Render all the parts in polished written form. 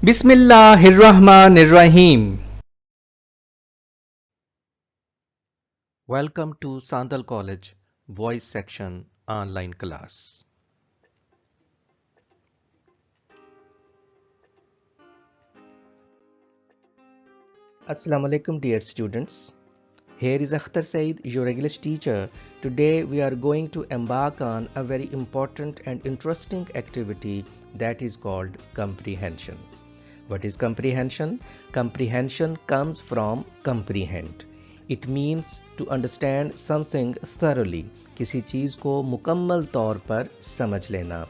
Bismillahirrahmanirrahim. Welcome to Sandal College Voice Section online class. Assalamu alaikum dear students. Here is Akhtar Saeed, your English teacher. Today we are going to embark on a very important and interesting activity that is called comprehension. What is comprehension? Comprehension comes from comprehend. It means to understand something thoroughly. किसी चीज़ को मुकम्मल तौर पर समझ लेना.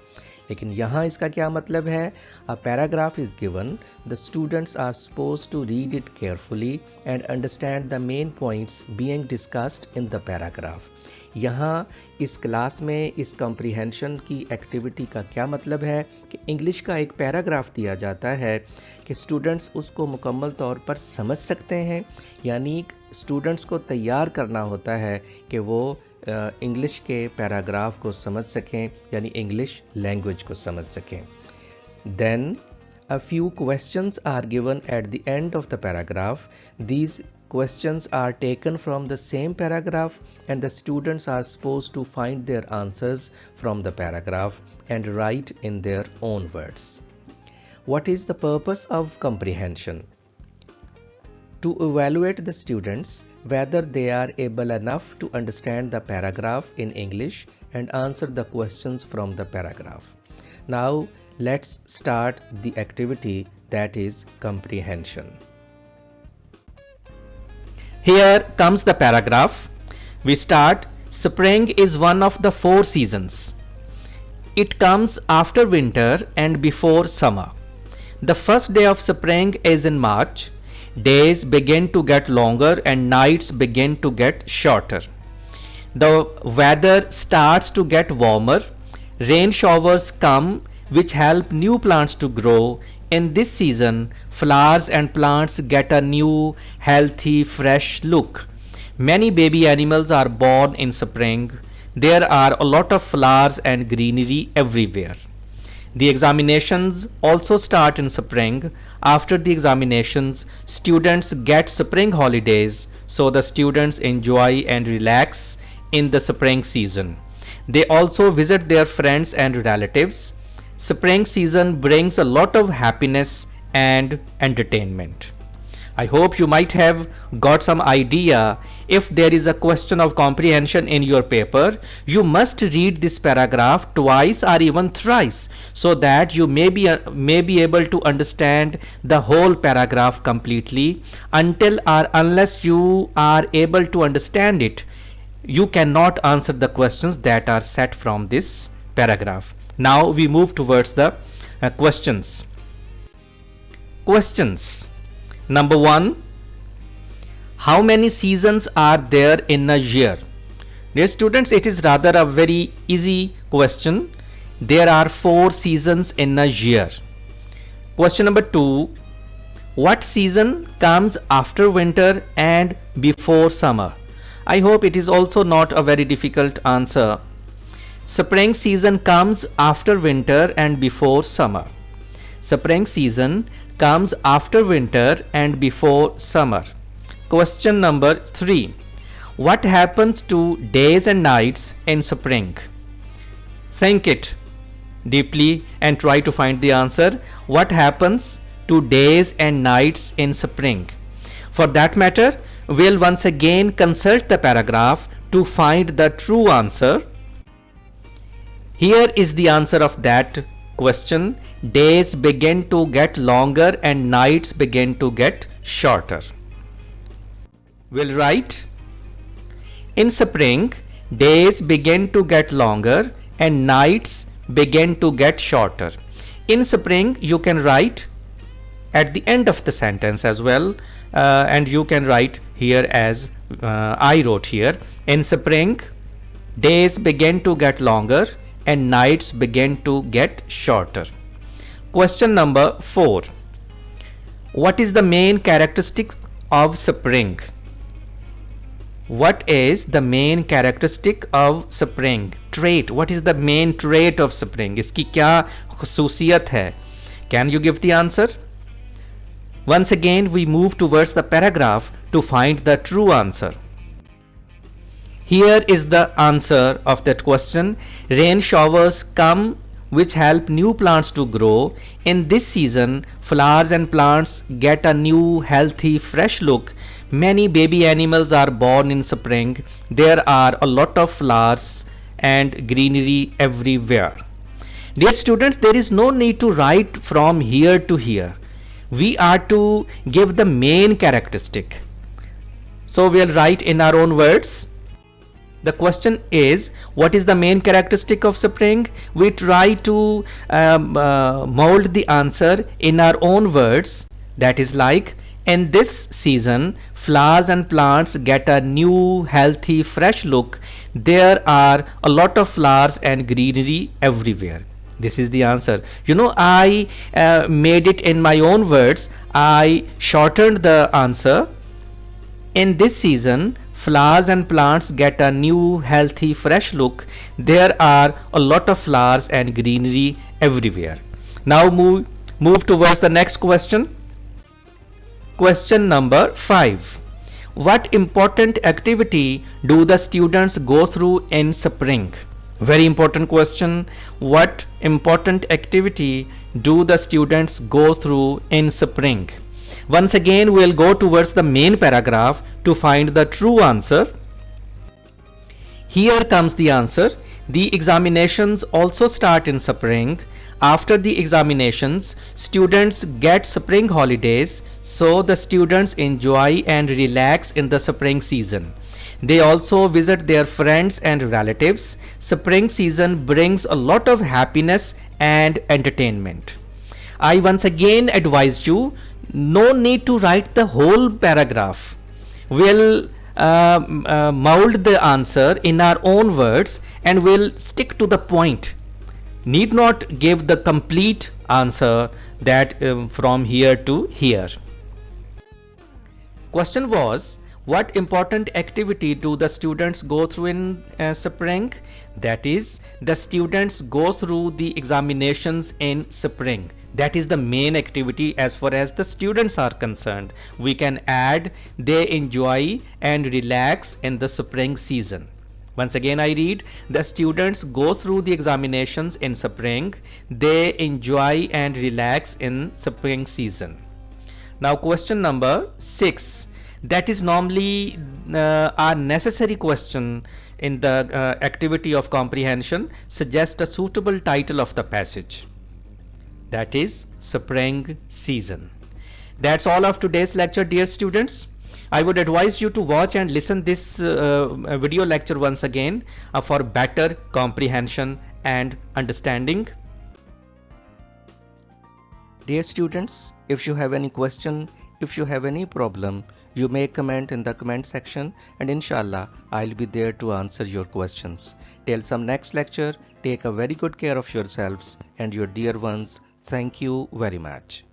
लेकिन यहाँ इसका क्या मतलब है? A paragraph is given. The students are supposed to read it carefully and understand the main points being discussed in the paragraph. यहाँ इस क्लास में इस कॉम्प्रिहेंशन की एक्टिविटी का क्या मतलब है कि इंग्लिश का एक पैराग्राफ दिया जाता है कि स्टूडेंट्स उसको मुकम्मल तौर पर समझ सकते हैं, यानी स्टूडेंट्स को तैयार करना होता है कि वो इंग्लिश के पैराग्राफ को समझ सकें, यानी इंग्लिश लैंग्वेज को समझ सकें. Then a few questions are given at the end of the paragraph. These questions are taken from the same paragraph and the students are supposed to find their answers from the paragraph and write in their own words. What is the purpose of comprehension? To evaluate the students whether they are able enough to understand the paragraph in English and answer the questions from the paragraph. Now let's start the activity, that is comprehension. Here comes the paragraph. We start. Spring is one of the 4 seasons. It comes after winter and before summer. The first day of spring is in March. Days begin to get longer and nights begin to get shorter. The weather starts to get warmer. Rain showers come which help new plants to grow. In this season, flowers and plants get a new, healthy, fresh look. Many baby animals are born in spring. There are a lot of flowers and greenery everywhere. The examinations also start in spring. After the examinations, students get spring holidays, so the students enjoy and relax in the spring season. They also visit their friends and relatives. Spring season brings a lot of happiness and entertainment. I hope you might have got some idea. If there is a question of comprehension in your paper, you must read this paragraph twice or even thrice so that you may be able to understand the whole paragraph completely. Until or unless you are able to understand it, you cannot answer the questions that are set from this paragraph. Now we move towards the questions. Questions. Number 1. How many seasons are there in a year? Dear students, it is rather a very easy question. There are 4 seasons in a year. Question number 2. What season comes after winter and before summer? I hope it is also not a very difficult answer. Spring season comes after winter and before summer. Spring season comes after winter and before summer. Question number 3. What happens to days and nights in spring? Think it deeply and try to find the answer. What happens to days and nights in spring? For that matter, we'll once again consult the paragraph to find the true answer. Here is the answer of that question. Days begin to get longer and nights begin to get shorter. We'll write. In spring, days begin to get longer and nights begin to get shorter. In spring, you can write at the end of the sentence as well, and you can write here as I wrote here. In spring, days begin to get longer and nights begin to get shorter. Question number 4. What is the main characteristic of spring? What is the main characteristic of spring? Trait. What is the main trait of spring? इसकी क्या खुसूसियत है? Can you give the answer? Once again, we move towards the paragraph to find the true answer. Here is the answer of that question. Rain showers come which help new plants to grow. In this season, flowers and plants get a new, healthy, fresh look. Many baby animals are born in spring. There are a lot of flowers and greenery everywhere. Dear students, there is no need to write from here to here. We are to give the main characteristic. So we'll write in our own words. The question is, what is the main characteristic of spring? We try to mold the answer in our own words. That is like, in this season, flowers and plants get a new, healthy, fresh look. There are a lot of flowers and greenery everywhere. This is the answer. I made it in my own words. I shortened the answer. In this season, flowers and plants get a new, healthy, fresh look. There are a lot of flowers and greenery everywhere. Now move towards the next question. Question number 5. What important activity do the students go through in spring? Very important question. What important activity do the students go through in spring? Once again, we'll go towards the main paragraph to find the true answer. Here comes the answer. The examinations also start in spring. After the examinations, students get spring holidays, so the students enjoy and relax in the spring season. They also visit their friends and relatives. Spring season brings a lot of happiness and entertainment. I once again advise you, no need to write the whole paragraph. We'll mold the answer in our own words and we'll stick to the point. Need not give the complete answer that from here to here. Question was, what important activity do the students go through in spring? That is, the students go through the examinations in spring. That is the main activity as far as the students are concerned. We can add, they enjoy and relax in the spring season. Once again I read, the students go through the examinations in spring. They enjoy and relax in spring season. Now question number 6. That is normally a necessary question in the activity of comprehension. Suggest a suitable title of the passage. That is spring season. That's all of today's lecture, dear students. I would advise you to watch and listen this video lecture once again for better comprehension and understanding. Dear students, if you have any question, if you have any problem, you may comment in the comment section and inshallah I'll be there to answer your questions. Till some next lecture, take a very good care of yourselves and your dear ones. Thank you very much.